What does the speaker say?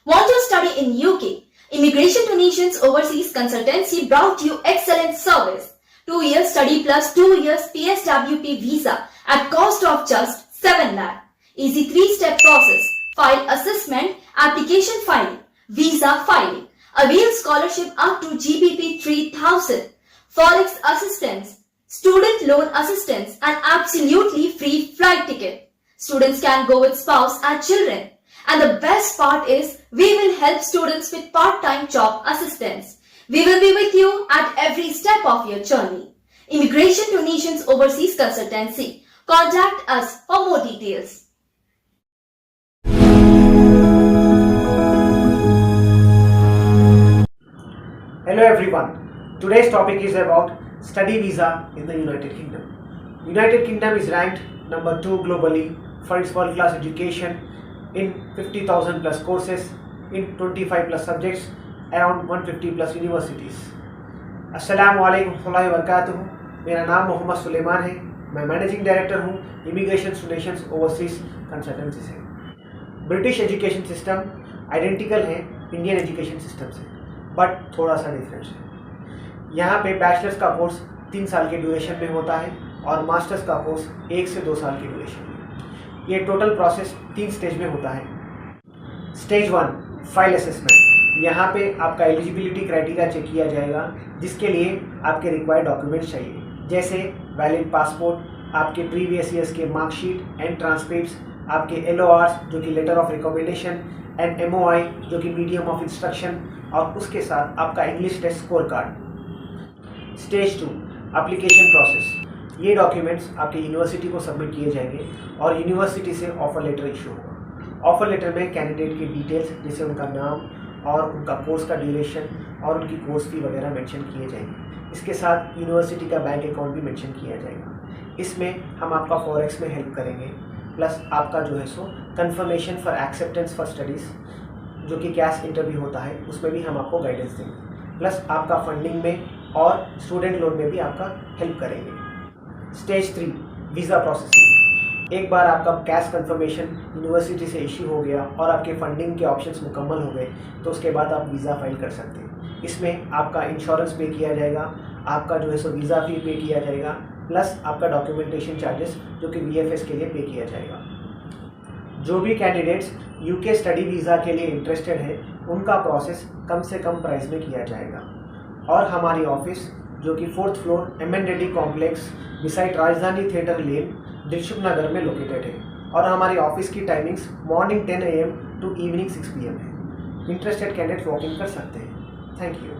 Want to study in UK? Immigration to Nations Overseas Consultancy brought you excellent service. 2 years study plus 2 years PSWP visa at cost of just 7 lakh. Easy 3-step process. File assessment, application filing, visa filing. Avail scholarship up to GBP 3000. Forex assistance, student loan assistance and absolutely free flight ticket. Students can go with spouse and children. And the best part is, we will help students with part-time job assistance. We will be with you at every step of your journey. Immigration to Nations Overseas Consultancy. Contact us for more details. Hello everyone. Today's topic is about study visa in the United Kingdom. United Kingdom is ranked number 2 globally for its world-class education in 50,000 plus courses in 25 plus subjects around 150 plus universities. अस्सलामु अलैकुम वरहमतुल्लाहि वबरकातुहू। मेरा नाम मोहम्मद सुलेमान है। मैं managing director हूँ immigration two nations overseas consultancy से। British education system identical है इंडियन एजुकेशन सिस्टम से, बट थोड़ा सा डिफरेंस है। यहाँ पे बैचलर्स का कोर्स 3 साल के ड्यूरेशन में होता है और मास्टर्स का कोर्स 1 से 2 साल के ड्यूरेशन में। ये टोटल प्रोसेस 3 स्टेज में होता है। Stage 1 file assessment. यहाँ पे आपका एलिजिबिलिटी क्राइटेरिया चेक किया जाएगा, जिसके लिए आपके रिक्वायर्ड डॉक्यूमेंट्स चाहिए, जैसे वैलिड पासपोर्ट, आपके प्रीवियस ईयर्स के मार्कशीट एंड ट्रांसक्रिप्ट्स, आपके LORs जो कि letter of recommendation and MOI जो कि मीडियम ऑफ इंस्ट्रक्शन, और उसके साथ आपका English test score card. Stage 2 application process. ये डॉक्यूमेंट्स आपके यूनिवर्सिटी को सबमिट किए जाएंगे और यूनिवर्सिटी से ऑफर लेटर इशू होगा। ऑफर लेटर में कैंडिडेट की डिटेल्स जैसे उनका नाम और उनका कोर्स का ड्यूरेशन और उनकी कोर्स फी वगैरह मेंशन किए जाएंगे। इसके साथ यूनिवर्सिटी का बैंक अकाउंट भी मेंशन किया जाएगा। इसमें हम आपका फॉरेक्स में हेल्प करेंगे, प्लस आपका जो है सो confirmation for acceptance for studies जो कि कैश इंटरव्यू होता है, उसमें भी हम आपको गाइडेंस देंगे, प्लस आपका फंडिंग में और स्टूडेंट लोन में भी आपका हेल्प करेंगे। Stage 3 visa processing. एक बार आपका कैश कंफर्मेशन यूनिवर्सिटी से इश्यू हो गया और आपके फंडिंग के ऑप्शंस मुकम्मल हो गए, तो उसके बाद आप वीज़ा फाइल कर सकते हैं। इसमें आपका इंश्योरेंस पे किया जाएगा, आपका जो है सो वीज़ा फी पे किया जाएगा, प्लस आपका डॉक्यूमेंटेशन चार्जेस जो कि VFS के लिए पे किया जाएगा। जो भी कैंडिडेट्स UK स्टडी वीज़ा के लिए इंटरेस्टेड है, उनका प्रोसेस कम से कम प्राइस में किया जाएगा। और हमारी ऑफिस जो कि 4th floor MN Reddy complex beside Rajdhani theatre lane, Dilsukh Nagar में लोकेटेड है। और हमारी ऑफिस की timings morning 10 AM to evening 6 PM है। इंटरेस्टेड कैंडिडेट्स वॉक इन कर सकते हैं। Thank you.